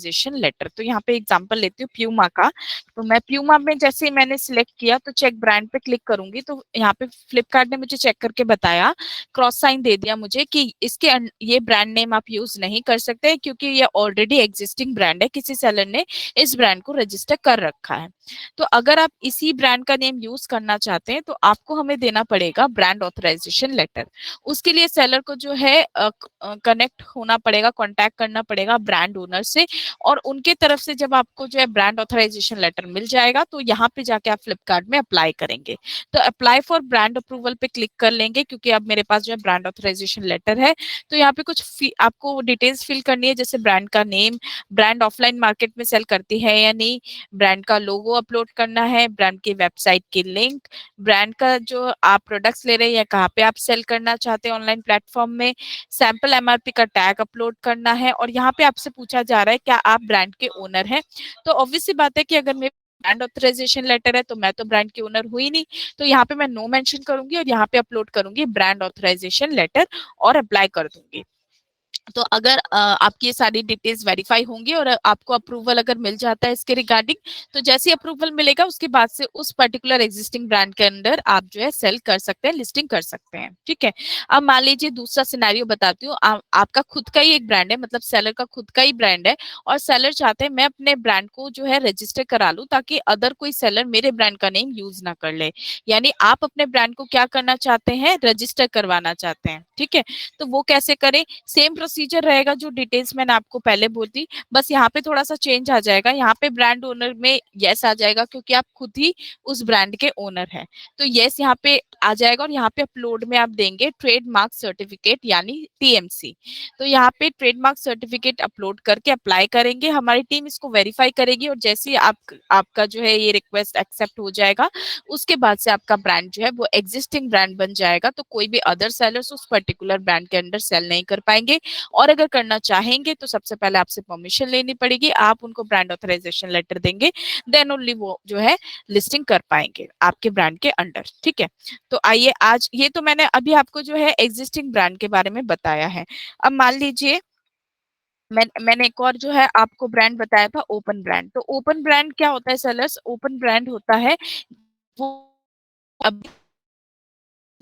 Letter. तो यहाँ पे एग्जांपल लेती हूँ प्यूमा का। तो मैं प्यूमा में जैसे ही मैंने सिलेक्ट किया तो चेक ब्रांड पे क्लिक करूंगी तो यहाँ पे फ्लिपकार्ट ने मुझे चेक करके बताया, क्रॉस साइन दे दिया मुझे कि इसके ये ब्रांड नेम आप यूज नहीं कर सकते क्योंकि ये ऑलरेडी एग्जिस्टिंग ब्रांड है, किसी सेलर ने इस ब्रांड को रजिस्टर कर रखा है। तो अगर आप इसी ब्रांड का नेम यूज करना चाहते हैं तो आपको हमें देना पड़ेगा ब्रांड ऑथराइजेशन लेटर। उसके लिए सेलर को जो है कनेक्ट होना पड़ेगा, कांटेक्ट करना पड़ेगा ब्रांड ओनर से, और उनके तरफ से जब आपको जो है ब्रांड ऑथराइजेशन लेटर मिल जाएगा तो यहाँ पे जाके आप फ्लिपकार्ट में अप्लाई करेंगे। तो अप्लाई फॉर ब्रांड अप्रूवल पे क्लिक कर लेंगे क्योंकि अब मेरे पास जो है ब्रांड ऑथराइजेशन लेटर है। तो यहाँ पे कुछ आपको डिटेल्स फिल करनी है, जैसे ब्रांड का नेम, ब्रांड ऑफलाइन मार्केट में सेल करती है या नहीं, ब्रांड का लोगो अपलोड करना है, ब्रांड की वेबसाइट की लिंक, ब्रांड का जो आप प्रोडक्ट्स ले रहे हैं या कहाँ पे आप सेल करना चाहते हैं ऑनलाइन प्लेटफॉर्म में, सैंपल एमआरपी का टैग अपलोड करना है, और यहाँ पे आपसे पूछा जा रहा है क्या आप ब्रांड के ओनर हैं। तो ऑब्वियस सी बात है कि अगर मेरे ब्रांड ऑथराइजेशन लेटर है तो मैं तो ब्रांड की ओनर हुई नहीं, तो यहाँ पे मैं नो मेंशन करूंगी और यहाँ पे अपलोड करूंगी ब्रांड ऑथराइजेशन लेटर और अप्लाई कर दूंगी। तो अगर आपकी ये सारी डिटेल्स वेरीफाई होंगी और आपको अप्रूवल अगर मिल जाता है इसके रिगार्डिंग, तो जैसे ही अप्रूवल मिलेगा उसके बाद से उस पर्टिकुलर एग्जिस्टिंग ब्रांड के अंदर आप जो है सेल कर सकते हैं, लिस्टिंग कर सकते हैं। ठीक है। अब मान लीजिए दूसरा सिनेरियो बताती हूँ, आपका खुद का ही एक ब्रांड है, मतलब सेलर का खुद का ही ब्रांड है और सेलर चाहते हैं मैं अपने ब्रांड को जो है रजिस्टर करा लूं ताकि अदर कोई सेलर मेरे ब्रांड का नेम यूज ना कर ले। यानी आप अपने ब्रांड को क्या करना चाहते हैं, रजिस्टर करवाना चाहते हैं। ठीक है। तो वो कैसे करें, सेम प्रोसीजर रहेगा जो डिटेल्स मैंने आपको पहले बोली, बस यहाँ पे थोड़ा सा चेंज आ जाएगा। यहाँ पे ब्रांड ओनर में यस आ जाएगा क्योंकि आप खुद ही उस ब्रांड के ओनर हैं, तो यस यहाँ पे आ जाएगा। और यहाँ पे अपलोड में आप देंगे ट्रेडमार्क सर्टिफिकेट यानी टीएमसी। तो यहाँ पे ट्रेडमार्क सर्टिफिकेट अपलोड करके अप्लाई करेंगे, हमारी टीम इसको वेरीफाई करेगी और जैसे ही आपका जो है ये रिक्वेस्ट एक्सेप्ट हो जाएगा उसके बाद से आपका ब्रांड जो है वो एग्जिस्टिंग ब्रांड बन जाएगा। तो कोई भी अदर सेलर्स उस पर्टिकुलर ब्रांड के अंडर सेल नहीं कर पाएंगे, और अगर करना चाहेंगे तो सबसे पहले आपसे परमिशन लेनी पड़ेगी, आप उनको ब्रांड ऑथराइजेशन लेटर देंगे, देन ओनली वो जो है लिस्टिंग कर पाएंगे आपके ब्रांड के अंडर। ठीक है। तो आइए, आज ये तो मैंने अभी आपको जो है एग्जिस्टिंग ब्रांड के बारे में बताया है। अब मान लीजिए मैंने एक और जो है आपको ब्रांड बताया था, ओपन ब्रांड। तो ओपन ब्रांड क्या होता है सेलर्स, ओपन ब्रांड होता है वो अब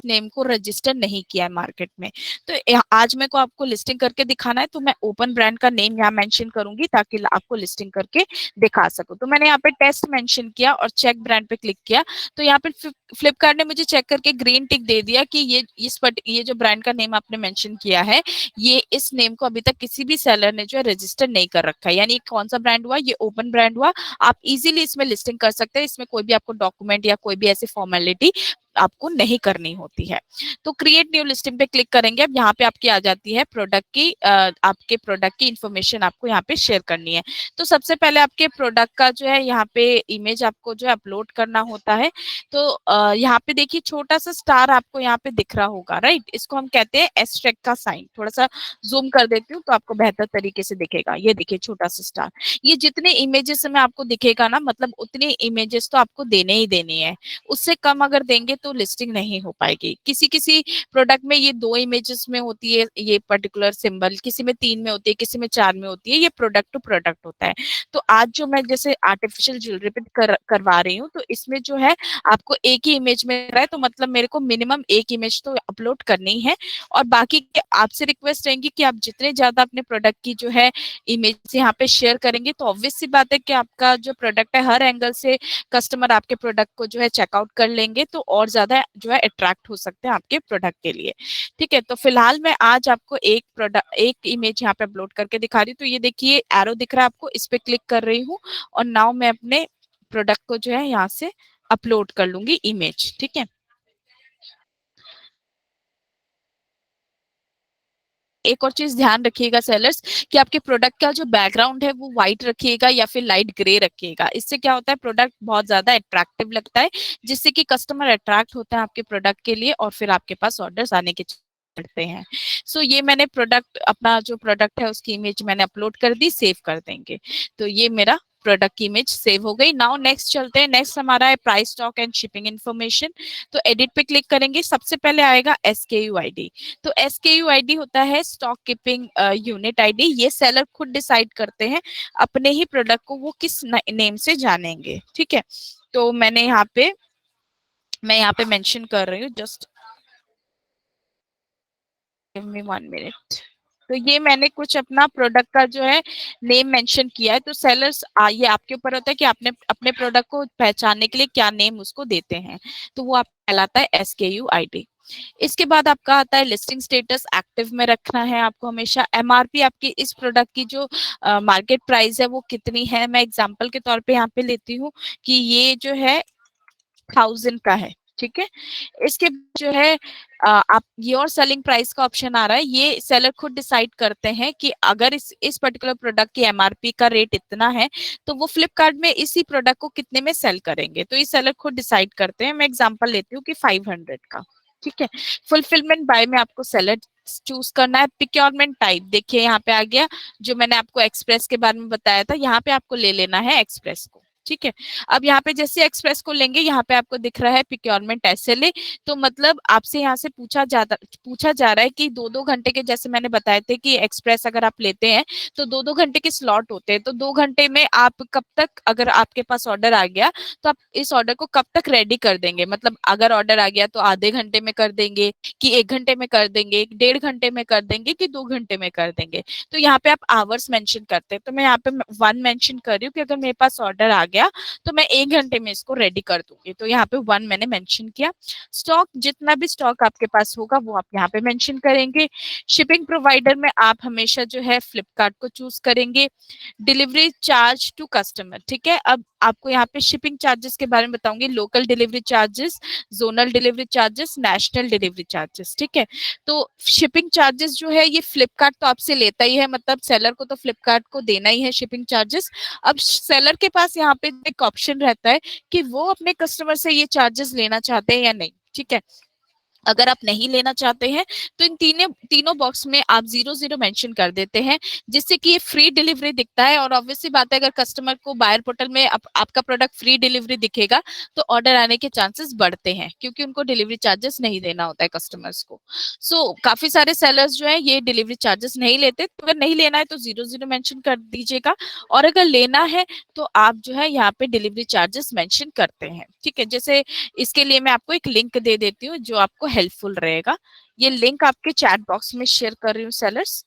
नेम को रजिस्टर नहीं किया है मार्केट में। तो आज मेरे को आपको लिस्टिंग करके दिखाना है, तो मैं ओपन ब्रांड का नेम यहाँ मेंशन करूंगी ताकि आपको लिस्टिंग करके दिखा सकूं। तो मैंने यहाँ पे टेस्ट मेंशन किया और चेक ब्रांड पे क्लिक किया, तो यहाँ पे फ्लिपकार्ट ने मुझे चेक करके ग्रीन टिक दे दिया कि ये जो ब्रांड का नेम आपने मेंशन किया है, ये इस नेम को अभी तक किसी भी सेलर ने जो है रजिस्टर नहीं कर रखा है। यानी कौन सा ब्रांड हुआ, ये ओपन ब्रांड हुआ। आप इजीली इसमें लिस्टिंग कर सकते हैं, इसमें कोई भी आपको डॉक्यूमेंट या कोई भी ऐसी फॉर्मेलिटी आपको नहीं करनी होती है। तो क्रिएट न्यू लिस्टिंग पे क्लिक करेंगे। अब यहाँ पे आपकी आ जाती है प्रोडक्ट की आपके प्रोडक्ट की इंफॉर्मेशन आपको यहाँ पे शेयर करनी है। तो सबसे पहले आपके प्रोडक्ट का जो है यहाँ पे इमेज आपको जो है अपलोड करना होता है। तो यहाँ पे देखिए छोटा सा स्टार आपको यहाँ पे दिख रहा होगा, राइट। इसको हम कहते हैं एस्ट्रेक का साइन। थोड़ा सा जूम कर देती हूँ तो आपको बेहतर तरीके से दिखेगा। ये देखिए छोटा सा स्टार, ये जितने इमेजेस में आपको दिखेगा ना, मतलब उतने इमेजेस तो आपको देने ही देने हैं। उससे कम अगर देंगे तो लिस्टिंग नहीं हो पाएगी। किसी किसी प्रोडक्ट में ये 2 इमेजेस में होती है ये पर्टिकुलर सिंबल, किसी में 3 में होती है, किसी में 4 में होती है। ये प्रोडक्ट टू प्रोडक्ट होता है। तो आज जो मैं जैसे आर्टिफिशियल ज्वेलरी पे करवा रही हूँ, तो इसमें जो है आपको एक ही इमेज में रहा है, तो मतलब मेरे को मिनिमम एक इमेज तो अपलोड करनी ही है। और बाकी आपसे रिक्वेस्ट रहेंगी कि आप जितने ज्यादा अपने प्रोडक्ट की जो है इमेज यहाँ पे शेयर करेंगे, तो ऑब्वियस सी बात है कि आपका जो प्रोडक्ट है हर एंगल से कस्टमर आपके प्रोडक्ट को जो है चेकआउट कर लेंगे, तो और ज्यादा जो है अट्रैक्ट हो सकते हैं आपके प्रोडक्ट के लिए। ठीक है। तो फिलहाल मैं आज आपको एक इमेज यहाँ पे अपलोड करके दिखा रही हूँ। तो ये देखिए एरो दिख रहा है आपको, इस पे क्लिक कर रही हूँ और नाउ मैं अपने प्रोडक्ट को जो है यहाँ से अपलोड कर लूंगी इमेज। ठीक है। एक और चीज ध्यान रखिएगा सेलर्स कि आपके प्रोडक्ट का जो बैकग्राउंड है वो व्हाइट रखिएगा या फिर लाइट ग्रे रखिएगा। इससे क्या होता है, प्रोडक्ट बहुत ज्यादा अट्रैक्टिव लगता है, जिससे कि कस्टमर अट्रैक्ट होता है आपके प्रोडक्ट के लिए और फिर आपके पास ऑर्डर्स आने के करते हैं। सो ये मैंने प्रोडक्ट, अपना जो प्रोडक्ट है उसकी इमेज मैंने अपलोड कर दी, सेव कर देंगे। तो ये मेरा प्रोडक्ट की इमेज सेव हो गई। नाउ नेक्स्ट चलते हैं, नेक्स्ट हमारा है price, stock and shipping information. तो एडिट पे क्लिक करेंगे, सबसे पहले आएगा SKU ID। तो SKU ID होता है स्टॉक कीपिंग यूनिट ID। ये सेलर खुद डिसाइड करते हैं अपने ही प्रोडक्ट को वो किस नेम से जानेंगे, ठीक है। तो मैं यहाँ पे मेंशन कर रही हूँ, जस्ट गिव मी 1 मिनट। तो ये मैंने कुछ अपना प्रोडक्ट का जो है नेम मेंशन किया है। तो सेलर्स ये आपके ऊपर होता है कि आपने अपने प्रोडक्ट को पहचानने के लिए क्या नेम उसको देते हैं। तो वो आप कहलाता है SKU ID। इसके बाद आपका आता है लिस्टिंग स्टेटस, एक्टिव में रखना है आपको हमेशा। MRP आपकी इस प्रोडक्ट की जो मार्केट प्राइस है वो कितनी है। मैं एग्जांपल के तौर पे यहाँ पे लेती हूँ कि ये जो है 1000 का है, ठीक है। इसके जो है आप योर सेलिंग प्राइस का ऑप्शन आ रहा है, ये सेलर खुद डिसाइड करते हैं कि अगर इस पर्टिकुलर प्रोडक्ट की MRP का रेट इतना है तो वो फ्लिपकार्ट में इसी प्रोडक्ट को कितने में सेल करेंगे। तो ये सेलर खुद डिसाइड करते हैं। मैं एग्जांपल लेती हूँ कि 500 का, ठीक है। फुलफिलमेंट बाय में आपको सेलर चूज करना है। प्रिक्योरमेंट टाइप देखिए यहाँ पे आ गया, जो मैंने आपको एक्सप्रेस के बारे में बताया था, यहाँ पे आपको ले लेना है एक्सप्रेस को, ठीक है। अब यहाँ पे जैसे एक्सप्रेस को लेंगे, यहाँ पे आपको दिख रहा है प्रिक्योरमेंट SLA। तो मतलब आपसे यहाँ से पूछा जा रहा है कि 2-2 घंटे के, जैसे मैंने बताए थे कि एक्सप्रेस अगर आप लेते हैं तो 2-2 घंटे के स्लॉट होते हैं। तो 2 घंटे में आप कब तक, अगर आपके पास ऑर्डर आ गया तो आप इस ऑर्डर को कब तक रेडी कर देंगे। मतलब अगर ऑर्डर आ गया तो आधे घंटे में कर देंगे कि 1 घंटे में कर देंगे, 1.5 घंटे में कर देंगे कि 2 घंटे में कर देंगे। तो यहाँ पे आप आवर्स मेंशन करते हैं। तो मैं यहाँ पे 1 मेंशन कर रही हूँ कि अगर मेरे पास ऑर्डर आ गया तो मैं 1 घंटे में इसको रेडी कर दूंगी। तो यहाँ पे 1 मैंने मेंशन किया। स्टॉक, जितना भी स्टॉक आपके पास होगा वो आप यहाँ पे मेंशन करेंगे। शिपिंग प्रोवाइडर में आप हमेशा जो है फ्लिपकार्ट को चूज करेंगे। डिलीवरी चार्ज टू कस्टमर, ठीक है। अब आपको यहाँ पे शिपिंग चार्जेस के बारे में बताऊंगी। Local delivery charges, zonal delivery charges, national delivery charges, ठीक है। तो शिपिंग चार्जेस जो है ये फ्लिपकार्ट तो आपसे लेता ही है, मतलब सेलर को तो फ्लिपकार्ट को देना ही है शिपिंग चार्जेस। अब सेलर के पास यहाँ पे एक ऑप्शन रहता है कि वो अपने कस्टमर से ये चार्जेस लेना चाहते हैं या नहीं, ठीक है। अगर आप नहीं लेना चाहते हैं तो इन तीनों बॉक्स में आप 0 मेंशन कर देते हैं, जिससे कि ये फ्री डिलीवरी दिखता है। और ऑब्वियसली बात है, अगर कस्टमर को बायर पोर्टल में आपका प्रोडक्ट फ्री डिलीवरी दिखेगा तो ऑर्डर आने के चांसेस बढ़ते हैं, क्योंकि उनको डिलीवरी चार्जेस नहीं देना होता है कस्टमर्स को। काफी सारे सेलर्स जो है ये डिलीवरी चार्जेस नहीं लेते। तो अगर नहीं लेना है तो 0 मेंशन कर दीजिएगा, और अगर लेना है तो आप जो है यहाँ पे डिलीवरी चार्जेस मेंशन करते हैं, ठीक है। जैसे इसके लिए मैं आपको एक लिंक दे देती हूँ जो आपको हेल्पफुल रहेगा। ये लिंक आपके चैट बॉक्स में शेयर कर रही हूँ सेलर्स।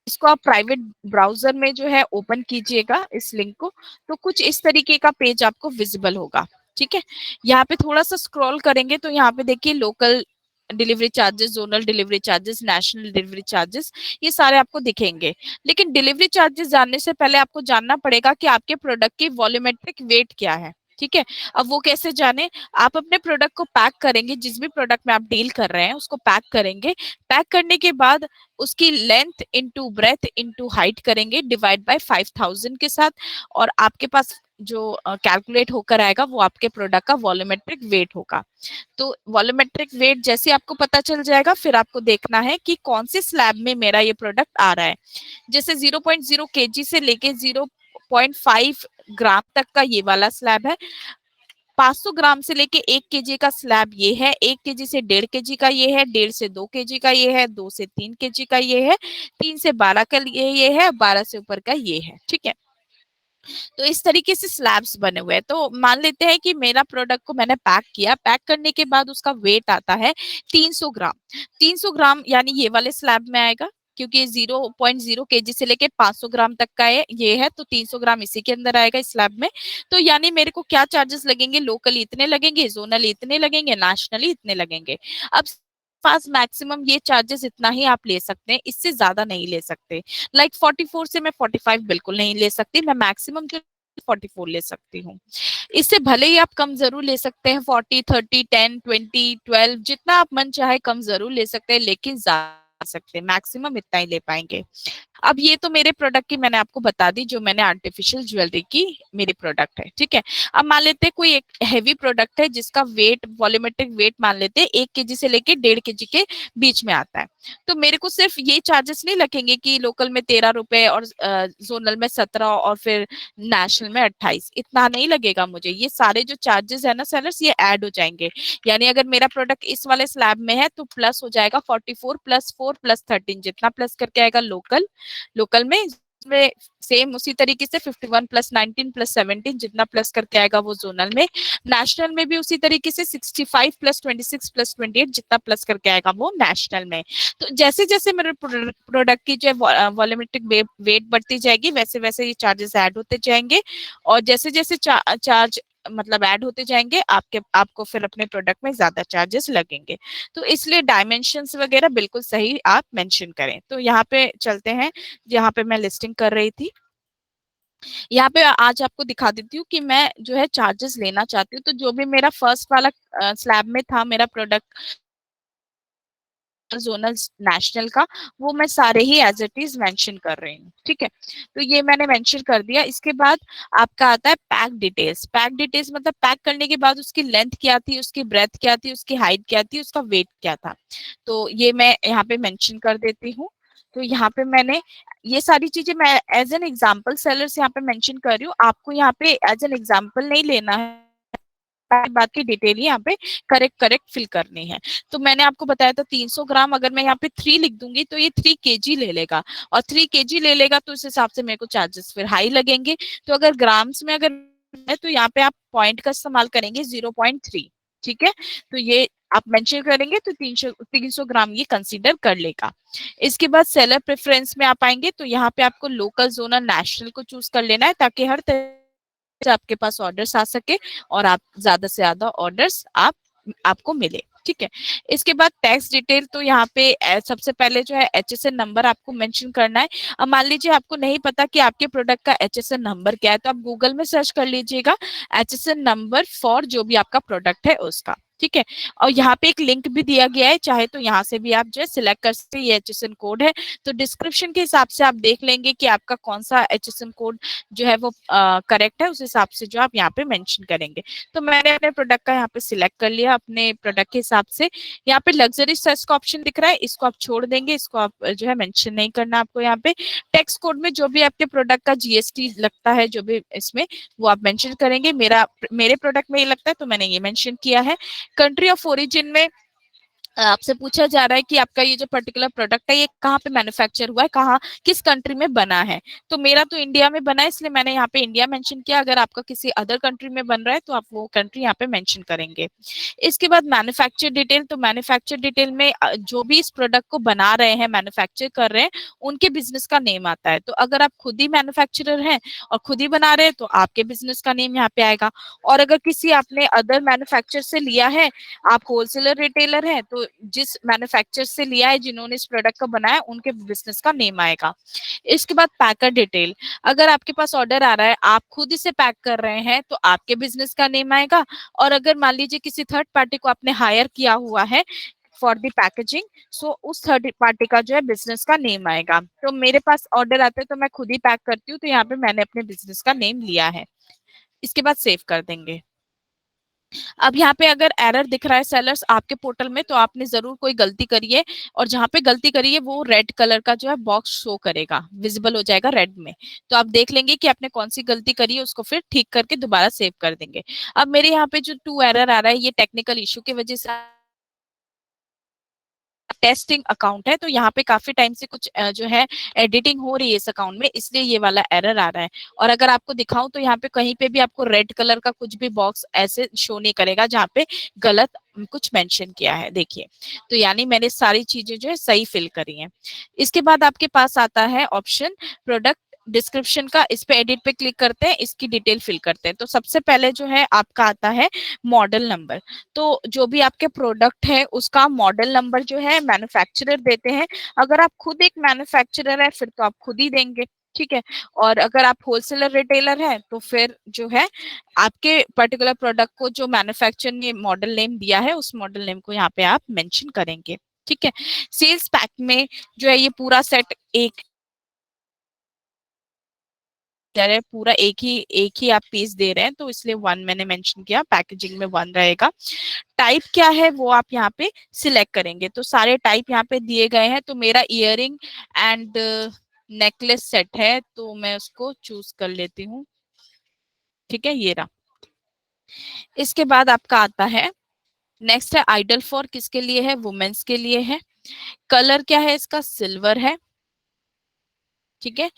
इसको आप प्राइवेट ब्राउजर में जो है ओपन कीजिएगा इस लिंक को, तो कुछ इस तरीके का पेज आपको विजिबल होगा, ठीक है। यहाँ पे थोड़ा सा स्क्रॉल करेंगे तो यहाँ पे देखिए local delivery charges, zonal delivery charges, national delivery charges, ये सारे आपको दिखेंगे। लेकिन डिलीवरी चार्जेस जानने से पहले आपको जानना पड़ेगा कि आपके प्रोडक्ट की वॉल्यूमेट्रिक वेट क्या है, ठीक है। अब वो कैसे जाने, आप अपने प्रोडक्ट को पैक करेंगे, जिस भी प्रोडक्ट में आप डील कर रहे हैं उसको पैक करेंगे। पैक करने के बाद उसकी length into breadth into height करेंगे, डिवाइड बाय 5000 के साथ, और आपके पास जो कैलकुलेट होकर आएगा वो आपके प्रोडक्ट का वॉल्यूमेट्रिक वेट होगा। तो वॉल्यूमेट्रिक वेट जैसे आपको पता चल जाएगा, फिर आपको देखना है कि कौन से स्लैब में मेरा ये प्रोडक्ट आ रहा है। जैसे 0.0 kg से लेके 0.5 ग्राम तक का ये वाला स्लैब है। 500 ग्राम से लेके 1 kg का स्लैब ये है। 1 kg से 1.5 kg का ये है। 1.5 से 2 kg का ये है। 2 से 3 kg का ये है। 3 से 12 का ये है। 12 से ऊपर का ये है, ठीक है। तो इस तरीके से स्लैब्स बने हुए हैं। तो मान लेते हैं कि मेरा प्रोडक्ट को मैंने पैक किया, पैक करने के बाद उसका वेट आता है 300 ग्राम। 300 ग्राम यानी ये वाले स्लैब में आएगा, क्योंकि 0.0 kg से लेके 500 ग्राम तक का है ये है, तो 300 ग्राम इसी के अंदर आएगा इस स्लैब में। तो यानी मेरे को क्या चार्जेस लगेंगे, लोकली इतने लगेंगे, जोनली इतने लगेंगे, नेशनली इतने लगेंगे। अब पास मैक्सिमम ये चार्जेस इतना ही आप ले सकते हैं, इससे ज्यादा नहीं ले सकते। लाइक 44 से मैं 45 बिल्कुल नहीं ले सकती, मैं मैक्सिमम जो 44 ले सकती हूँ। इससे भले ही आप कम जरूर ले सकते हैं, 40, 30, 10, 20, 12, जितना आप मन चाहे कम जरूर ले सकते हैं, लेकिन ज्यादा सकते हैं, मैक्सिमम इतना ही ले पाएंगे। अब ये तो मेरे प्रोडक्ट की मैंने आपको बता दी, जो मैंने आर्टिफिशियल ज्वेलरी की मेरी प्रोडक्ट है, ठीक है। अब मान लेते हैं कोई एक हैवी प्रोडक्ट है जिसका वेट, वॉल्यूमेट्रिक वेट मान लेते हैं 1 kg से लेके 1.5 kg के बीच में आता है। तो मेरे को सिर्फ ये चार्जेस नहीं लगेंगे कि लोकल में 13 रुपए और जोनल में 17 और फिर नेशनल में 28, इतना नहीं लगेगा मुझे। ये सारे जो चार्जेस है ना सेलर्स, ये ऐड हो जाएंगे। यानी अगर मेरा प्रोडक्ट इस वाले स्लैब में है तो प्लस हो जाएगा 44 प्लस 4 प्लस 13, जितना प्लस करके आएगा लोकल, लोकल में सेम उसी तरीके से 51 प्लस 19 प्लस 17 जितना प्लस करके आएगा वो जोनल में। नेशनल में भी उसी तरीके से 65 प्लस 26 प्लस 28 जितना प्लस करके आएगा वो नेशनल में। तो जैसे जैसे मेरे प्रोडक्ट की जो वॉल्यूमेट्रिक वेट बढ़ती जाएगी वैसे वैसे ये चार्जेस ऐड होते जाएंगे, और जैसे जैसे चार्ज मतलब ऐड होते जाएंगे आपको फिर अपने प्रोडक्ट में ज्यादा चार्जेस लगेंगे। तो इसलिए डायमेंशंस वगैरह बिल्कुल सही आप मेंशन करें। तो यहाँ पे चलते हैं जहाँ पे मैं लिस्टिंग कर रही थी। यहाँ पे आज आपको दिखा देती हूँ कि मैं जो है चार्जेस लेना चाहती हूँ। तो जो भी मेरा फर्स्ट वाला स्लैब में था मेरा प्रोडक्ट जोनल नेशनल का, वो मैं सारे ही एज इट इज मेंशन कर रही हूँ, ठीक है। तो ये मैंने मेंशन कर दिया। इसके बाद आपका आता है पैक डिटेल्स। पैक डिटेल्स मतलब पैक करने के बाद उसकी लेंथ क्या थी, उसकी ब्रेथ क्या थी, उसकी हाइट क्या थी, उसका वेट क्या था। तो ये मैं यहाँ पे मेंशन कर देती हूँ। तो यहाँ पे मैंने ये सारी चीजें मैं एज एन एग्जाम्पल सेलर्स यहाँ पे मेंशन कर रही हूँ, आपको यहाँ पे एज एन एग्जाम्पल नहीं लेना है, बात की डिटेल ही यहाँ पे करेक्ट करेक्ट फिल करनी है। तो मैंने आपको बताया था 300 ग्राम, अगर मैं यहाँ पे 3 लिख दूंगी तो ये 3 kg ले लेगा, और 3 kg ले लेगा तो इस हिसाब से मेरे को चार्जेस फिर हाई लगेंगे। तो अगर ग्राम्स में अगर है तो यहाँ पे आप पॉइंट का इस्तेमाल करेंगे 0.3, ठीक है। तो ये आप मेंशन करेंगे तो 300 ग्राम ये कंसीडर कर लेगा। इसके बाद सेलर प्रेफरेंस में आप आएंगे तो यहाँ पे आपको लोकल, जोनल, नेशनल को चूज कर लेना है ताकि हर तरह से आपके पास ऑर्डर्स आ सके और आप ज्यादा से ज्यादा ऑर्डर्स आपको मिले, ठीक है। इसके बाद टैक्स डिटेल, तो यहाँ पे सबसे पहले जो है HSN नंबर आपको मेंशन करना है। अब मान लीजिए आपको नहीं पता कि आपके प्रोडक्ट का HSN नंबर क्या है, तो आप गूगल में सर्च कर लीजिएगा HSN नंबर फॉर जो भी आपका प्रोडक्ट है उसका, ठीक है। और यहाँ पे एक लिंक भी दिया गया है, चाहे तो यहाँ से भी आप जो है सिलेक्ट कर सकते हैं, ये HSN कोड है। तो डिस्क्रिप्शन के हिसाब से आप देख लेंगे कि आपका कौन सा HSN कोड जो है वो करेक्ट है, उस हिसाब से जो आप यहाँ पे मेंशन करेंगे। तो मैंने अपने प्रोडक्ट का यहाँ पे सिलेक्ट कर लिया अपने प्रोडक्ट के हिसाब से। यहाँ पे लग्जरी सर्च का ऑप्शन दिख रहा है, इसको आप छोड़ देंगे, इसको आप जो है मेंशन नहीं करना आपको। यहाँ पे टेक्स्ट कोड में जो भी आपके प्रोडक्ट का GST लगता है जो भी इसमें, वो आप मेंशन करेंगे। मेरे प्रोडक्ट में ये लगता है तो मैंने ये मेंशन किया है। कंट्री ऑफ ओरिजिन में आपसे पूछा जा रहा है कि आपका ये जो पर्टिकुलर प्रोडक्ट है ये कहाँ पे मैन्युफैक्चर हुआ है, कहाँ किस कंट्री में बना है। तो मेरा तो इंडिया में बना है इसलिए मैंने यहाँ पे इंडिया मेंशन किया। अगर आपका किसी अदर कंट्री में बन रहा है तो आप वो कंट्री यहाँ पे मेंशन करेंगे। इसके बाद मैन्युफैक्चर डिटेल, तो मैन्युफैक्चर डिटेल में जो भी इस प्रोडक्ट को बना रहे हैं, मैन्युफैक्चर कर रहे हैं, उनके बिजनेस का नेम आता है। तो अगर आप खुद ही मैन्युफैक्चरर हैं और खुद ही बना रहे हैं तो आपके बिजनेस का नेम यहाँ पे आएगा। और अगर किसी आपने अदर मैन्युफैक्चर से लिया है, आप होलसेलर रिटेलर हैं, तो जिस मैन्युफैक्चर से लिया है, जिन्होंने इस प्रोडक्ट को बनाया, उनके बिजनेस का नेम आएगा। इसके बाद पैकर डिटेल, अगर आपके पास ऑर्डर आ रहा है, आप खुद इसे पैक कर रहे हैं तो आपके बिजनेस का नेम आएगा। और अगर मान लीजिए किसी थर्ड पार्टी को आपने हायर किया हुआ है फॉर द पैकेजिंग, सो उस थर्ड पार्टी का जो है बिजनेस का नेम आएगा। तो मेरे पास ऑर्डर आते हैं तो मैं खुद ही पैक करती हूँ, तो यहाँ पे मैंने अपने बिजनेस का नेम लिया है। इसके बाद सेव कर देंगे। अब यहाँ पे अगर एरर दिख रहा है सेलर्स आपके पोर्टल में, तो आपने जरूर कोई गलती करी है, और जहाँ पे गलती करी है वो रेड कलर का जो है बॉक्स शो करेगा, विजिबल हो जाएगा रेड में। तो आप देख लेंगे कि आपने कौन सी गलती करी है, उसको फिर ठीक करके दोबारा सेव कर देंगे। अब मेरे यहाँ पे जो 2 एरर आ रहा है, ये टेक्निकल इशू की वजह से टेस्टिंग अकाउंट है, तो यहाँ पे काफी टाइम से कुछ जो है एडिटिंग हो रही है इस अकाउंट में, इसलिए ये वाला एरर आ रहा है। और अगर आपको दिखाऊं तो यहाँ पे कहीं पे भी आपको रेड कलर का कुछ भी बॉक्स ऐसे शो नहीं करेगा जहाँ पे गलत कुछ मेंशन किया है, देखिए। तो यानी मैंने सारी चीजें जो है सही फिल करी हैं। इसके बाद आपके पास आता है ऑप्शन प्रोडक्ट डिस्क्रिप्शन का, इस पे एडिट पे क्लिक करते हैं, इसकी डिटेल फिल करते हैं। तो सबसे पहले जो है आपका आता है मॉडल नंबर। तो जो भी आपके प्रोडक्ट है उसका मॉडल नंबर जो है मैन्युफैक्चरर देते हैं। अगर आप खुद एक मैन्युफैक्चरर है फिर तो आप खुद ही देंगे, ठीक है। और अगर आप होलसेलर रिटेलर हैं तो फिर जो है आपके पर्टिकुलर प्रोडक्ट को जो मैन्युफैक्चर ने मॉडल नेम दिया है उस मॉडल नेम को यहाँ पे आप मेंशन करेंगे, ठीक है। सेल्स पैक में जो है ये पूरा सेट एक है पूरा एक ही आप पीस दे रहे हैं, तो इसलिए 1 मैंने मेंशन किया, पैकेजिंग में 1 रहेगा। टाइप क्या है वो आप यहाँ पे सिलेक्ट करेंगे, तो सारे टाइप यहाँ पे दिए गए हैं। तो मेरा इयरिंग एंड नेकलेस सेट है, तो मैं उसको चूज कर लेती हूँ। ठीक है, ये रहा। इसके बाद आपका आता है नेक्स्ट है आइडल फॉर, किसके लिए है, वुमेन्स के लिए है। कलर क्या है इसका, सिल्वर है। ठीक है,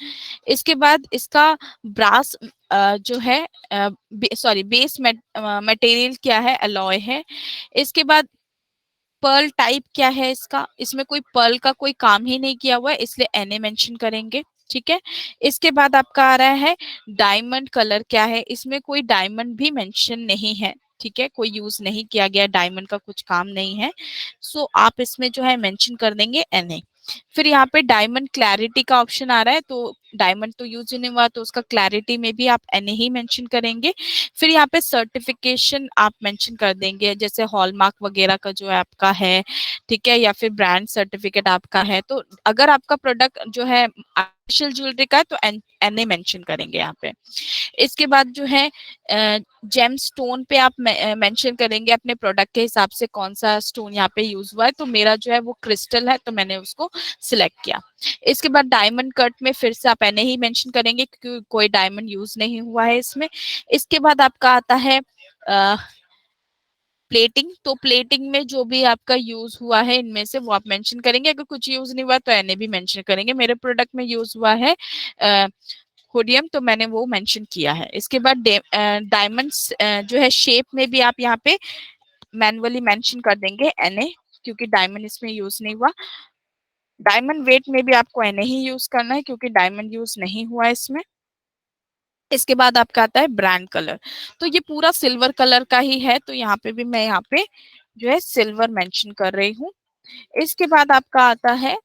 इसके बाद इसका ब्रास जो है, सॉरी बेस मटेरियल क्या है, अलॉय है। इसके बाद पर्ल टाइप क्या है इसका, इसमें कोई पर्ल का कोई काम ही नहीं किया हुआ है, इसलिए एनए मेंशन करेंगे। ठीक है, इसके बाद आपका आ रहा है डायमंड कलर क्या है, इसमें कोई डायमंड भी मेंशन नहीं है। ठीक है, कोई यूज नहीं किया गया, डायमंड का कुछ काम नहीं है, सो आप इसमें जो है मेंशन कर देंगे एनए। फिर यहाँ पे डायमंड क्लैरिटी का ऑप्शन आ रहा है, तो डायमंड तो यूज ही नहीं हुआ, तो उसका क्लैरिटी में भी आप एनए ही मेंशन करेंगे। फिर यहाँ पे सर्टिफिकेशन आप मेंशन कर देंगे, जैसे हॉलमार्क वगैरह का जो है आपका है। ठीक है, या फिर ब्रांड सर्टिफिकेट आपका है, तो अगर आपका प्रोडक्ट जो है आर्टिफिशियल ज्वेलरी का है तो एनए मेंशन करेंगे यहाँ पे। इसके बाद जो है जेम स्टोन पे आप मेंशन करेंगे अपने प्रोडक्ट के हिसाब से कौन सा स्टोन यहाँ पे यूज हुआ है, तो मेरा जो है वो क्रिस्टल है, तो मैंने उसको सिलेक्ट किया। इसके बाद डायमंड कट में फिर से आप एनए ही मेंशन करेंगे, क्योंकि कोई डायमंड यूज नहीं हुआ है इसमें। इसके बाद आपका आता है प्लेटिंग, तो प्लेटिंग में जो भी आपका यूज हुआ है इनमें से वो आप मेंशन करेंगे, अगर कुछ यूज नहीं हुआ तो एनए भी मेंशन करेंगे। मेरे प्रोडक्ट में यूज हुआ है होडियम, तो मैंने वो मेंशन किया है। इसके बाद डायमंड्स जो है शेप में भी आप यहाँ पे मैनुअली मेंशन कर देंगे एनए, क्योंकि डायमंड इसमें यूज नहीं हुआ। डायमंड वेट में भी आपको एनए ही यूज करना है, क्योंकि डायमंड यूज नहीं हुआ इसमें। इसके बाद आपका आता है ब्रांड कलर, तो ये पूरा सिल्वर कलर का ही है, तो यहाँ पे भी मैं यहाँ पे जो है सिल्वर मेंशन कर रही हूँ। इसके बाद आपका आता है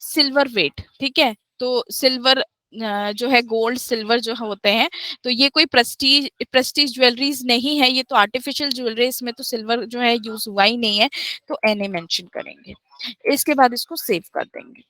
सिल्वर वेट। ठीक है, तो सिल्वर जो है गोल्ड सिल्वर जो होते हैं, तो ये कोई प्रेस्टीज प्रेस्टीज ज्वेलरीज नहीं है, ये तो आर्टिफिशियल ज्वेलरी, इसमें तो सिल्वर जो है यूज हुआ ही नहीं है, तो एनए मेंशन करेंगे। इसके बाद इसको सेव कर देंगे।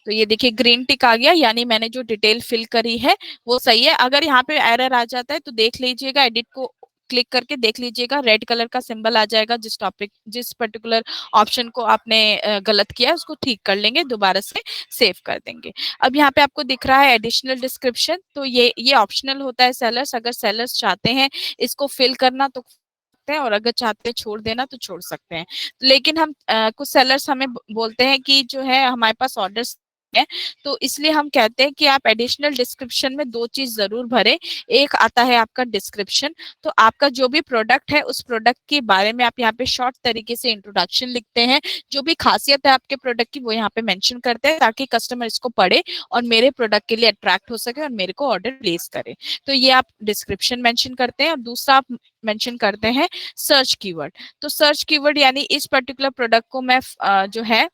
तो ये देखिए ग्रीन टिक आ गया, यानी मैंने जो डिटेल फिल करी है वो सही है। अगर यहाँ पे एरर आ जाता है तो देख लीजिएगा, एडिट को क्लिक करके देख लीजिएगा, रेड कलर का सिंबल आ जाएगा, जिस पर्टिकुलर ऑप्शन को आपने गलत किया उसको ठीक कर लेंगे, दोबारा से सेव कर देंगे। अब यहाँ पे आपको दिख रहा है एडिशनल डिस्क्रिप्शन, तो ये ऑप्शनल होता है सेलर्स, अगर सेलर्स चाहते हैं इसको फिल करना तो सकते हैं, और अगर चाहते हैं छोड़ देना तो छोड़ सकते हैं। लेकिन हम कुछ सेलर्स हमें बोलते हैं कि जो है हमारे पास ऑर्डर्स है, तो इसलिए हम कहते हैं कि आप एडिशनल डिस्क्रिप्शन में 2 चीज जरूर भरें। एक आता है आपका डिस्क्रिप्शन, तो आपका जो भी प्रोडक्ट है उस प्रोडक्ट के बारे में आप यहाँ पे शॉर्ट तरीके से इंट्रोडक्शन लिखते हैं, जो भी खासियत है आपके प्रोडक्ट की वो यहाँ पे मेंशन करते हैं, ताकि कस्टमर इसको पढ़े और मेरे प्रोडक्ट के लिए अट्रैक्ट हो सके और मेरे को ऑर्डर प्लेस करे। तो ये आप डिस्क्रिप्शन मेंशन करते हैं। और दूसरा आप मेंशन करते हैं सर्च कीवर्ड, तो सर्च कीवर्ड यानी इस पर्टिकुलर प्रोडक्ट को मैं जो है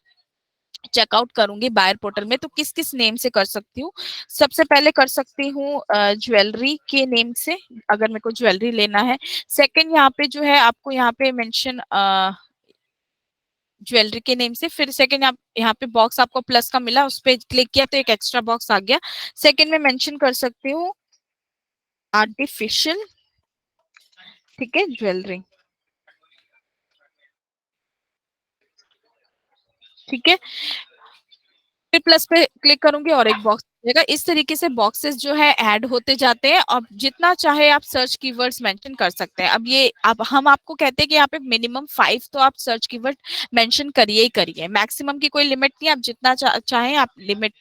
चेकआउट करूंगी बायर पोर्टल में, तो किस किस नेम से कर सकती हूँ। सबसे पहले कर सकती हूँ ज्वेलरी के नेम से, अगर मेरे को ज्वेलरी लेना है। सेकंड यहाँ पे जो है आपको यहाँ पे मेंशन ज्वेलरी के नेम से। फिर सेकंड आप यहाँ पे बॉक्स आपको प्लस का मिला, उस पर क्लिक किया तो एक एक्स्ट्रा बॉक्स आ गया। सेकंड में मेंशन कर सकती हूँ आर्टिफिशियल, ठीक है, ज्वेलरी। ठीक है, फिर प्लस पे क्लिक करूंगी और एक बॉक्स मिलेगा। इस तरीके से बॉक्सेस जो है ऐड होते जाते हैं, और जितना चाहे आप सर्च कीवर्ड्स मेंशन कर सकते हैं। अब ये अब हम आपको कहते हैं कि यहाँ पे मिनिमम 5 तो आप सर्च कीवर्ड मेंशन करिए ही करिए, मैक्सिमम की कोई लिमिट नहीं, आप जितना चाहें आप लिमिट,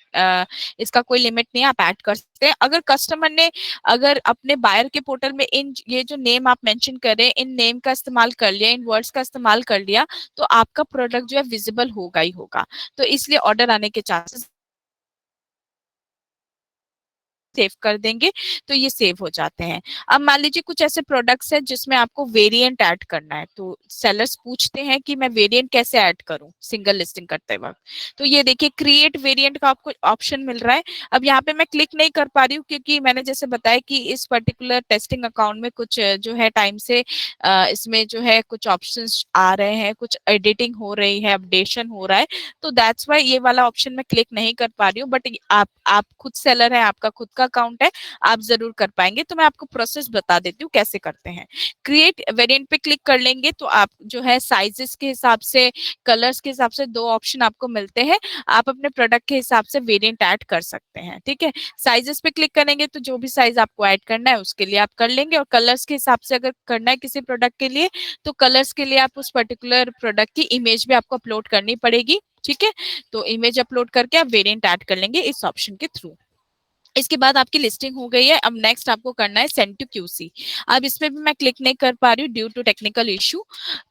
इसका कोई लिमिट नहीं है, आप ऐड कर सकते हैं। अगर कस्टमर ने अगर अपने बायर के पोर्टल में इन ये जो नेम आप मेंशन कर रहे हैं इन नेम का इस्तेमाल कर लिया, इन वर्ड्स का इस्तेमाल कर लिया, तो आपका प्रोडक्ट जो है विजिबल होगा ही होगा, तो इसलिए ऑर्डर आने के चांसेस सेव कर देंगे, तो ये सेव हो जाते हैं। अब मान लीजिए कुछ ऐसे प्रोडक्ट्स हैं जिसमें आपको वेरिएंट ऐड करना है, तो सेलर्स पूछते हैं कि मैं वेरिएंट कैसे ऐड करूं सिंगल लिस्टिंग करते वक्त। तो ये देखिए क्रिएट वेरिएंट का आपको ऑप्शन मिल रहा है। अब यहाँ पे मैं क्लिक नहीं कर पा रही हूँ, क्योंकि मैंने जैसे बताया कि इस पर्टिकुलर टेस्टिंग अकाउंट में कुछ जो है टाइम से इसमें जो है कुछ ऑप्शन आ रहे हैं, कुछ एडिटिंग हो रही है, अपडेशन हो रहा है, तो दैट्स वाई ये वाला ऑप्शन मैं क्लिक नहीं कर पा रही हूँ। बट आप खुद सेलर है, आपका खुद का का अकाउंट है आप जरूर कर पाएंगे। तो मैं आपको प्रोसेस बता देती हूँ कैसे करते हैं। क्रिएट वेरिएंट पे क्लिक कर लेंगे तो आप जो है साइजेस के हिसाब से, कलर्स के हिसाब से दो ऑप्शन आपको मिलते हैं। आप अपने प्रोडक्ट के हिसाब से वेरिएंट ऐड कर सकते हैं। ठीक है, साइजेस पे क्लिक करेंगे तो जो भी साइज आपको ऐड करना है उसके लिए आप कर लेंगे, और कलर्स के हिसाब से अगर करना है किसी प्रोडक्ट के लिए तो कलर्स के लिए आप उस पर्टिकुलर प्रोडक्ट की इमेज भी आपको अपलोड करनी पड़ेगी। ठीक है, तो इमेज अपलोड करके आप वेरिएंट ऐड कर लेंगे इस ऑप्शन के थ्रू। इसके बाद आपकी लिस्टिंग हो गई है। अब नेक्स्ट आपको करना है सेंड टू क्यूसी। अब इसमें भी मैं क्लिक नहीं कर पा रही हूँ ड्यू टू टेक्निकल इशू।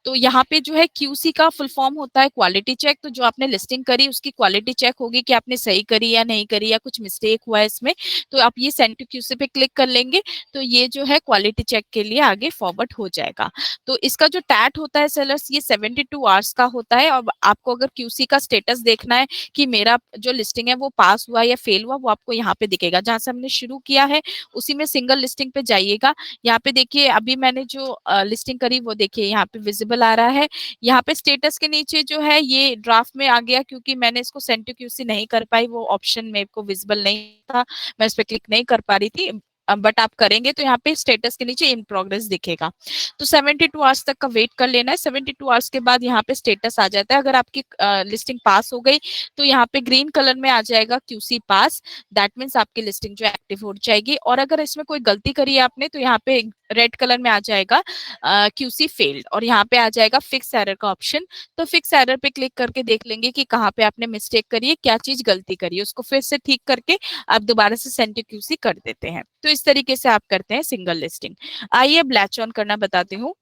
तो यहाँ पे जो है क्यूसी का फुल फॉर्म होता है क्वालिटी चेक। तो जो आपने लिस्टिंग करी उसकी क्वालिटी चेक होगी कि आपने सही करी या नहीं करी, या कुछ मिस्टेक हुआ है इसमें। तो आप ये सेंड टू क्यूसी पे क्लिक कर लेंगे तो ये जो है क्वालिटी चेक के लिए आगे फॉरवर्ड हो जाएगा। तो इसका जो टैट होता है सेलर्स, ये 72 आवर्स का होता है। और आपको अगर क्यूसी का स्टेटस देखना है कि मेरा जो लिस्टिंग है वो पास हुआ या फेल हुआ, वो आपको यहाँ पे दिखेगा। जहां से हमने शुरू किया है उसी में सिंगल लिस्टिंग पे जाइएगा। यहाँ पे देखिए अभी मैंने जो लिस्टिंग करी वो देखिए यहाँ पे विजिबल आ रहा है। यहाँ पे स्टेटस के नीचे जो है ये ड्राफ्ट में आ गया क्योंकि मैंने इसको सेंड टू क्यूसी नहीं कर पाई, वो ऑप्शन मेरे को विजिबल नहीं था, मैं इस पे क्लिक नहीं कर पा रही थी। बट आप करेंगे तो यहाँ पे स्टेटस के नीचे इन प्रोग्रेस दिखेगा। तो 72 आवर्स तक का वेट कर लेना है। 72 आवर्स के बाद यहाँ पे स्टेटस आ जाता है। अगर आपकी लिस्टिंग पास हो गई तो यहाँ पे ग्रीन कलर में आ जाएगा क्यूसी पास, दैट मीन्स आपकी लिस्टिंग जो एक्टिव हो जाएगी। और अगर इसमें कोई गलती करी है आपने तो यहाँ पे रेड कलर में आ जाएगा क्यूसी फेल्ड, और यहाँ पे आ जाएगा फिक्स एरर का ऑप्शन। तो फिक्स एरर पे क्लिक करके देख लेंगे कि कहाँ पे आपने मिस्टेक करी है, क्या चीज गलती करी है, उसको फिर से ठीक करके आप दोबारा से सेंड टू क्यूसी कर देते हैं। तो इस तरीके से आप करते हैं सिंगल लिस्टिंग। आइए अब लैच ऑन करना बताती हूँ।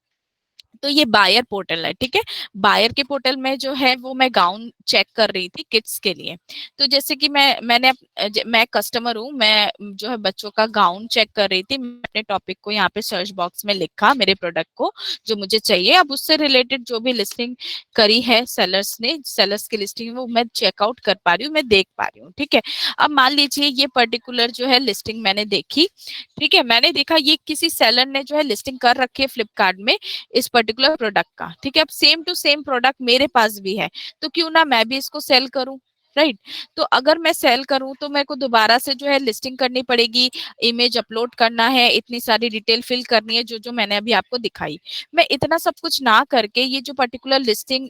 तो ये बायर पोर्टल है। ठीक है, बायर के पोर्टल में जो है वो मैं गाउन चेक कर रही थी किड्स के लिए। तो जैसे कि मैं कस्टमर हूँ, मैं जो है बच्चों का गाउन चेक कर रही थी। मैं अपने टॉपिक को यहाँ पे सर्च बॉक्स में लिखा, मेरे प्रोडक्ट को जो मुझे चाहिए। अब उससे रिलेटेड जो भी लिस्टिंग करी है सेलर्स ने, सेलर्स की लिस्टिंग वो मैं चेकआउट कर पा रही हूँ, मैं देख पा रही हूँ। ठीक है, अब मान लीजिए ये पर्टिकुलर जो है लिस्टिंग मैंने देखी। ठीक है, मैंने देखा ये किसी सेलर ने जो है लिस्टिंग कर रखी है फ्लिपकार्ट में इस पर्टिकुलर प्रोडक्ट का। ठीक है, अब सेम टू सेम प्रोडक्ट मेरे पास भी है, तो क्यों ना मैं भी इसको सेल करूं। राइट, तो अगर मैं सेल करूं तो मेरे को दोबारा से जो है लिस्टिंग करनी पड़ेगी, इमेज अपलोड करना है, इतनी सारी डिटेल फिल करनी है जो जो मैंने अभी आपको दिखाई। मैं इतना सब कुछ ना करके ये जो पर्टिकुलर लिस्टिंग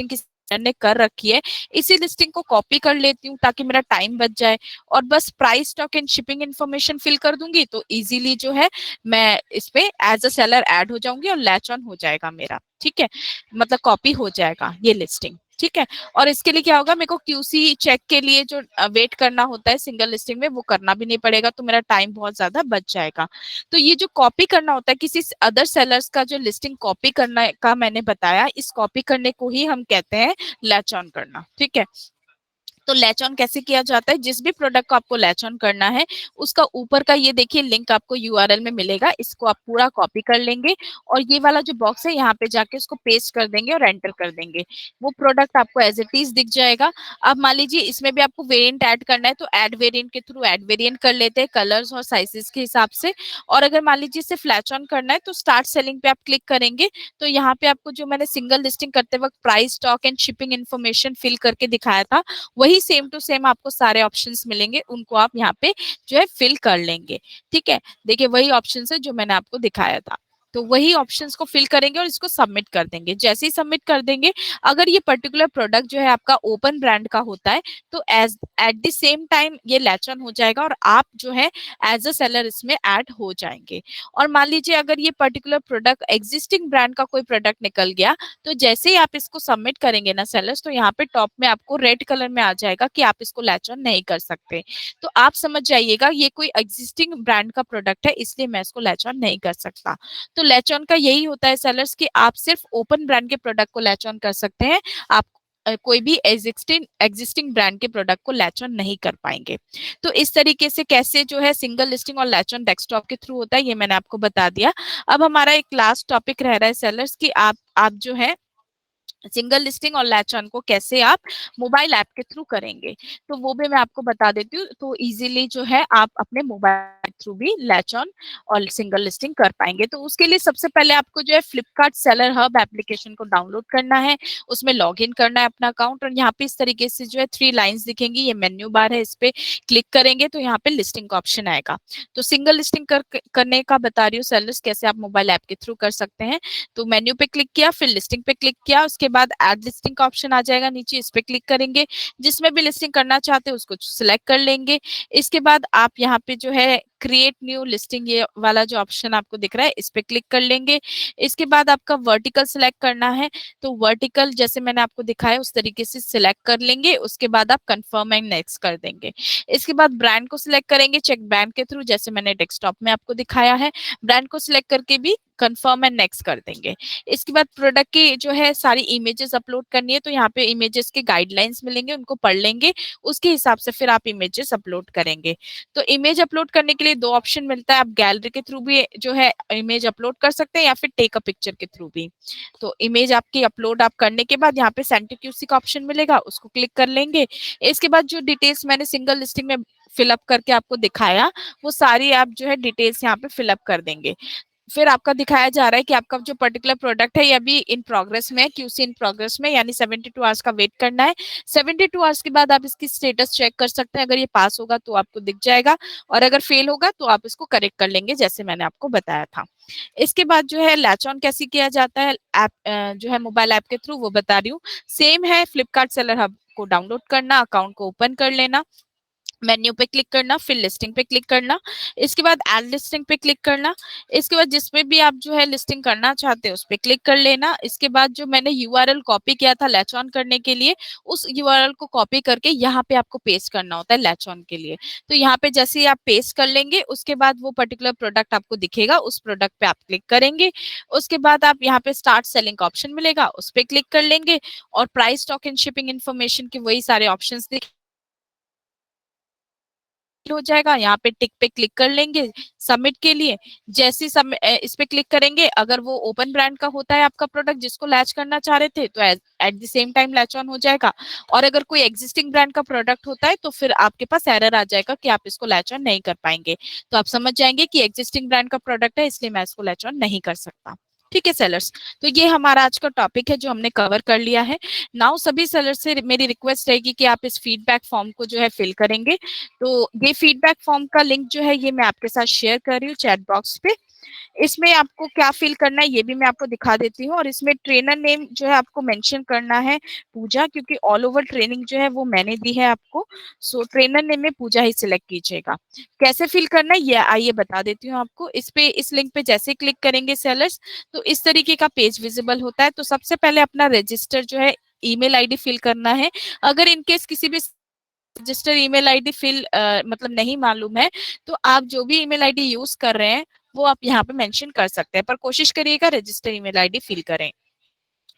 किसी ने कर रखी है, इसी लिस्टिंग को कॉपी कर लेती हूँ ताकि मेरा टाइम बच जाए। और बस price, stock and shipping information fill कर दूंगी तो इजीली जो है मैं इस पे एज अ सेलर ऐड हो जाऊंगी और लैच ऑन हो जाएगा मेरा। ठीक है, मतलब कॉपी हो जाएगा ये लिस्टिंग। ठीक है, और इसके लिए क्या होगा, मेरे को क्यूसी चेक के लिए जो वेट करना होता है सिंगल लिस्टिंग में वो करना भी नहीं पड़ेगा, तो मेरा टाइम बहुत ज्यादा बच जाएगा। तो ये जो कॉपी करना होता है किसी अदर सेलर्स का, जो लिस्टिंग कॉपी करना का मैंने बताया, इस कॉपी करने को ही हम कहते हैं लैच ऑन करना। ठीक है, तो लैच ऑन कैसे किया जाता है, जिस भी प्रोडक्ट को आपको लैच ऑन करना है उसका ऊपर का ये देखिए लिंक आपको यूआरएल में मिलेगा, इसको आप पूरा कॉपी कर लेंगे और ये वाला जो बॉक्स है यहाँ पे जाके उसको पेस्ट कर देंगे और एंटर कर देंगे। वो प्रोडक्ट आपको एज इट इज दिख जाएगा। अब मान लीजिए इसमें भी आपको वेरिएंट ऐड करना है तो ऐड वेरिएंट के थ्रू ऐड वेरिएंट कर लेते हैं कलर्स और साइजेस के हिसाब से। और अगर मान लीजिए सिर्फ लैच ऑन करना है तो स्टार्ट सेलिंग पे आप क्लिक करेंगे तो यहाँ पे आपको जो मैंने सिंगल लिस्टिंग करते वक्त price, stock and shipping information fill करके दिखाया था, वही सेम टू सेम आपको सारे ऑप्शंस मिलेंगे, उनको आप यहाँ पे जो है फिल कर लेंगे। ठीक है, देखिए वही ऑप्शन है जो मैंने आपको दिखाया था, तो वही ऑप्शंस को फिल करेंगे और इसको सबमिट कर देंगे। जैसे ही सबमिट कर देंगे, अगर ये पर्टिकुलर प्रोडक्ट जो है आपका ओपन ब्रांड का होता है तो as at the same time ये लैच ऑन हो जाएगा और आप जो है एज अ सेलर इसमें ऐड हो जाएंगे। और मान लीजिए अगर ये पर्टिकुलर प्रोडक्ट एग्जिस्टिंग ब्रांड का कोई प्रोडक्ट निकल गया तो जैसे ही आप इसको सबमिट करेंगे ना सेलर्स, तो यहाँ पे टॉप में आपको रेड कलर में आ जाएगा कि आप इसको लैच ऑन नहीं कर सकते। तो आप समझ जाइएगा ये कोई एग्जिस्टिंग ब्रांड का प्रोडक्ट है इसलिए मैं इसको लैच ऑन नहीं कर सकता। तो लैच ऑन का यही होता है सेलर्स कि आप सिर्फ ओपन ब्रांड के प्रोडक्ट को लैच ऑन कर सकते हैं, आप कोई भी एग्जिस्टिंग ब्रांड के प्रोडक्ट को लैच ऑन नहीं कर पाएंगे। तो इस तरीके से कैसे जो है सिंगल लिस्टिंग और लैच ऑन डेस्कटॉप के थ्रू होता है ये मैंने आपको बता दिया। अब हमारा एक लास्ट टॉपिक रह रहा है सेलर्स की आप जो है सिंगल लिस्टिंग और लैच ऑन को कैसे आप मोबाइल ऐप के थ्रू करेंगे, तो वो भी मैं आपको बता देती हूँ। तो इजीली जो है आप अपने मोबाइल के थ्रू भी लैच ऑन और सिंगल लिस्टिंग कर पाएंगे। तो उसके लिए सबसे पहले आपको जो है फ्लिपकार्ट सेलर हब एप्लीकेशन को डाउनलोड करना है, उसमें लॉग इन करना है अपना अकाउंट, और यहाँ पे इस तरीके से जो है 3 लाइन्स दिखेंगी, ये मेन्यू बार है, इस पे क्लिक करेंगे तो यहाँ पे लिस्टिंग का ऑप्शन आएगा। तो सिंगल लिस्टिंग करने का बता रही हूँ सेलर्स कैसे आप मोबाइल ऐप के थ्रू कर सकते हैं। तो मेन्यू पे क्लिक किया, फिर लिस्टिंग पे क्लिक किया, उसके बाद ऐड लिस्टिंग का ऑप्शन आ जाएगा नीचे, इस पे क्लिक करेंगे, जिसमें भी लिस्टिंग करना चाहते हैं उसको सिलेक्ट कर लेंगे। इसके बाद आप यहाँ पे जो है क्रिएट न्यू लिस्टिंग ये वाला जो ऑप्शन आपको दिख रहा है इस पे क्लिक कर लेंगे। इसके बाद आपका वर्टिकल सिलेक्ट करना है, तो वर्टिकल जैसे मैंने आपको दिखाया उस तरीके से सिलेक्ट कर लेंगे। उसके बाद आप कंफर्म एंड नेक्स्ट कर देंगे। इसके बाद ब्रांड को सिलेक्ट करेंगे चेक ब्रांड के थ्रू, जैसे मैंने डेस्कटॉप में आपको दिखाया है। ब्रांड को सिलेक्ट करके भी कंफर्म एंड नेक्स्ट कर देंगे। इसके बाद प्रोडक्ट की जो है सारी इमेजेस अपलोड करनी है, तो यहाँ पे इमेजेस के गाइडलाइंस मिलेंगे, उनको पढ़ लेंगे, उसके हिसाब से फिर आप इमेजेस अपलोड करेंगे। तो इमेज अपलोड करने के लिए 2 ऑप्शन मिलता है, आप गैलरी के थ्रू भी जो है इमेज अपलोड कर सकते हैं या फिर टेक अ पिक्चर के थ्रू भी। तो इमेज आपकी अपलोड आप करने के बाद यहाँ पे सेंड टू क्यूसी का ऑप्शन मिलेगा, उसको क्लिक कर लेंगे। इसके बाद जो डिटेल्स मैंने सिंगल लिस्टिंग में फिलअप करके आपको दिखाया, वो सारी आप जो है डिटेल्स यहाँ पे फिलअप कर देंगे। फिर आपका दिखाया जा रहा है कि आपका जो पर्टिकुलर प्रोडक्ट है ये अभी इन प्रोग्रेस में है, क्यूसी इन प्रोग्रेस में, यानी 72 आवर्स का वेट करना है। 72 आवर्स के बाद आप इसकी स्टेटस चेक कर सकते हैं, अगर ये पास होगा तो आपको दिख जाएगा, और अगर फेल होगा तो आप इसको करेक्ट कर लेंगे जैसे मैंने आपको बताया था। इसके बाद जो है लैच ऑन कैसे किया जाता है ऐप जो है मोबाइल ऐप के थ्रू, वो बता रही हूँ। सेम है, फ्लिपकार्ट सेलर हब को डाउनलोड करना, अकाउंट को ओपन कर लेना, मेन्यू पे क्लिक करना, फिर लिस्टिंग पे क्लिक करना, इसके बाद ऐड लिस्टिंग पे क्लिक करना। इसके बाद जिसपे भी आप जो है लिस्टिंग करना चाहते हैं उस पे क्लिक कर लेना। इसके बाद जो मैंने यूआरएल कॉपी किया था लैच ऑन करने के लिए, उस यूआरएल को कॉपी करके यहाँ पे आपको पेस्ट करना होता है लैच ऑन के लिए। तो यहाँ पे जैसे ही आप पेस्ट कर लेंगे उसके बाद वो पर्टिकुलर प्रोडक्ट आपको दिखेगा, उस प्रोडक्ट पे आप क्लिक करेंगे। उसके बाद आप यहाँ पे स्टार्ट सेलिंग का ऑप्शन मिलेगा, उस पे क्लिक कर लेंगे, और price, stock and shipping information के वही सारे ऑप्शन हो जाएगा। यहाँ पे टिक पे क्लिक कर लेंगे सबमिट के लिए। जैसे ही इस पे क्लिक करेंगे, अगर वो ओपन ब्रांड का होता है आपका प्रोडक्ट जिसको लैच करना चाह रहे थे, तो eight the same time latch on हो जाएगा। और अगर कोई एग्जिस्टिंग ब्रांड का प्रोडक्ट होता है तो फिर आपके पास एरर आ जाएगा कि आप इसको लैच ऑन नहीं कर पाएंगे। तो आप समझ जाएंगे कि एग्जिस्टिंग ब्रांड का प्रोडक्ट है इसलिए मैं इसको लैच ऑन नहीं कर सकता। ठीक है सेलर्स, तो ये हमारा आज का टॉपिक है जो हमने कवर कर लिया है। नाउ सभी सेलर्स से मेरी रिक्वेस्ट रहेगी कि आप इस फीडबैक फॉर्म को जो है फिल करेंगे। तो ये फीडबैक फॉर्म का लिंक जो है ये मैं आपके साथ शेयर कर रही हूँ चैट बॉक्स पे। इसमें आपको क्या फिल करना है ये भी मैं आपको दिखा देती हूँ, और इसमें ट्रेनर नेम जो है आपको मेंशन करना है पूजा, क्योंकि ऑल ओवर ट्रेनिंग जो है वो मैंने दी है आपको। सो ट्रेनर नेम में पूजा ही सिलेक्ट कीजिएगा। कैसे फिल करना है ये आइए बता देती हूँ आपको। इस लिंक पे जैसे क्लिक करेंगे सेलर्स, तो इस तरीके का पेज विजिबल होता है। तो सबसे पहले अपना रजिस्टर जो है ईमेल आईडी फिल करना है। अगर इनकेस किसी भी रजिस्टर ईमेल आईडी फिल मतलब नहीं मालूम है, तो आप जो भी ईमेल आईडी यूज कर रहे हैं वो आप यहाँ पे मेंशन कर सकते हैं, पर कोशिश करिएगा रजिस्टर ईमेल आईडी फिल करें।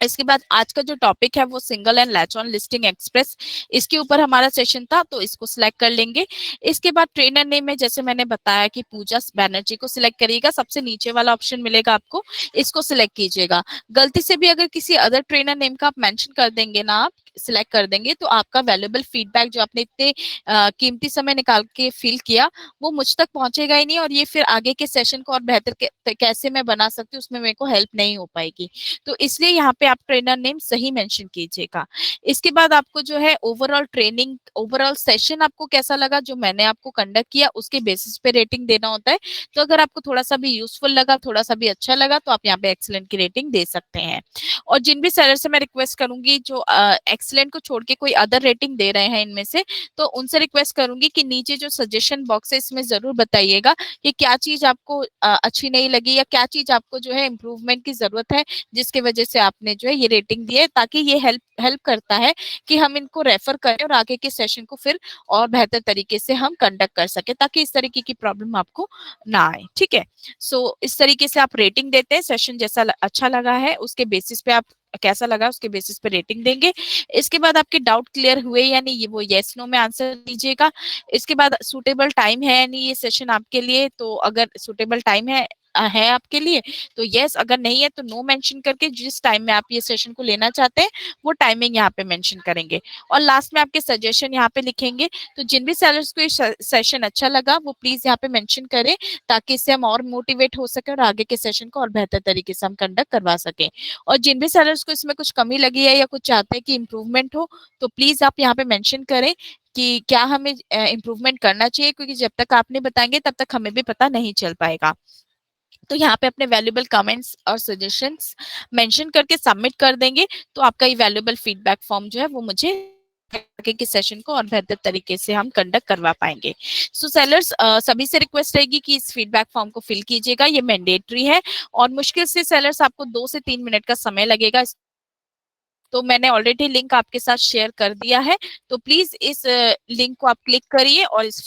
इसके बाद आज का जो टॉपिक है वो single and latch on listing express, इसके ऊपर हमारा सेशन था, तो इसको सिलेक्ट कर लेंगे। इसके बाद ट्रेनर नेम में जैसे मैंने बताया कि पूजा बैनर्जी को सिलेक्ट करिएगा, सबसे नीचे वाला ऑप्शन मिलेगा आपको, इसको सिलेक्ट कीजिएगा। गलती से भी अगर किसी अदर ट्रेनर नेम का आप मेंशन कर देंगे ना, आप सिलेक्ट कर देंगे, तो आपका वैल्यूएबल फीडबैक जो आपने इतने कीमती समय निकाल के फिल किया वो मुझ तक पहुंचेगा ही नहीं, और ये फिर आगे के सेशन को और बेहतर कैसे मैं बना सकती हूँ उसमें मेरे को हेल्प नहीं हो पाएगी। तो इसलिए यहाँ पे आप ट्रेनर नेम सही मेंशन कीजिएगा। इसके बाद आपको जो है ओवरऑल ट्रेनिंग, ओवरऑल सेशन आपको कैसा लगा जो मैंने आपको कंडक्ट किया उसके बेसिस पे रेटिंग देना होता है। तो अगर आपको थोड़ा सा भी यूजफुल लगा, थोड़ा सा भी अच्छा लगा, तो आप यहाँ पे एक्सीलेंट की रेटिंग दे सकते हैं। और जिन भी सेलर से मैं रिक्वेस्ट करूंगी जो एक्सीलेंट को छोड़ के कोई अदर रेटिंग दे रहे हैं इनमें से, तो उनसे रिक्वेस्ट करूंगी कि नीचे जो सजेशन बॉक्स है इसमें जरूर बताइएगा कि क्या चीज आपको अच्छी नहीं लगी या क्या चीज आपको जो है इम्प्रूवमेंट की जरूरत है, जिसकी वजह से आपने जो है ये रेटिंग दी है, ताकि ये हेल्प करता है कि हम इनको रेफर करें और आगे के सेशन को फिर और बेहतर तरीके से हम कंडक्ट कर सके, ताकि इस तरीके की प्रॉब्लम आपको ना आए। ठीक है, सो इस तरीके से आप रेटिंग देते हैं, सेशन जैसा अच्छा लगा है उसके बेसिस पे आप कैसा लगा उसके बेसिस पे रेटिंग देंगे। इसके बाद आपके डाउट क्लियर हुए या नहीं, ये वो येस नो में आंसर दीजिएगा। इसके बाद सुटेबल टाइम है या नहीं ये सेशन आपके लिए, तो अगर सुटेबल टाइम है है आपके लिए तो यस, अगर नहीं है तो नो मेंशन करके जिस टाइम में आप ये सेशन को लेना चाहते हैं वो टाइमिंग यहाँ पे मेंशन करेंगे। और लास्ट में आपके सजेशन यहाँ पे लिखेंगे। तो जिन भी सेलर्स को ये सेशन अच्छा लगा वो प्लीज यहाँ पे मेंशन करें, ताकि इससे हम और मोटिवेट हो सके और आगे के सेशन को और बेहतर तरीके से हम कंडक्ट करवा सकें। और जिन भी सेलर्स को इसमें कुछ कमी लगी है या कुछ चाहते हैं कि इम्प्रूवमेंट हो, तो प्लीज आप यहाँ पे मेंशन करें कि क्या हमें इम्प्रूवमेंट करना चाहिए, क्योंकि जब तक आप नहीं बताएंगे तब तक हमें भी पता नहीं चल पाएगा। तो यहाँ पे अपने वैल्यूएबल कमेंट्स और सजेशंस मेंशन करके सबमिट कर देंगे, तो आपका ये वैल्यूएबल फीडबैक फॉर्म जो है वो मुझे आगे के सेशन को और बेहतर तरीके से हम कंडक्ट करवा पाएंगे। सो सेलर्स, सभी से रिक्वेस्ट रहेगी कि इस फीडबैक फॉर्म को फिल कीजिएगा, ये मैंडेटरी है। और मुश्किल से सेलर्स आपको 2 से 3 मिनट का समय लगेगा। तो मैंने ऑलरेडी लिंक आपके साथ शेयर कर दिया है, तो प्लीज इस लिंक को आप क्लिक करिए और इस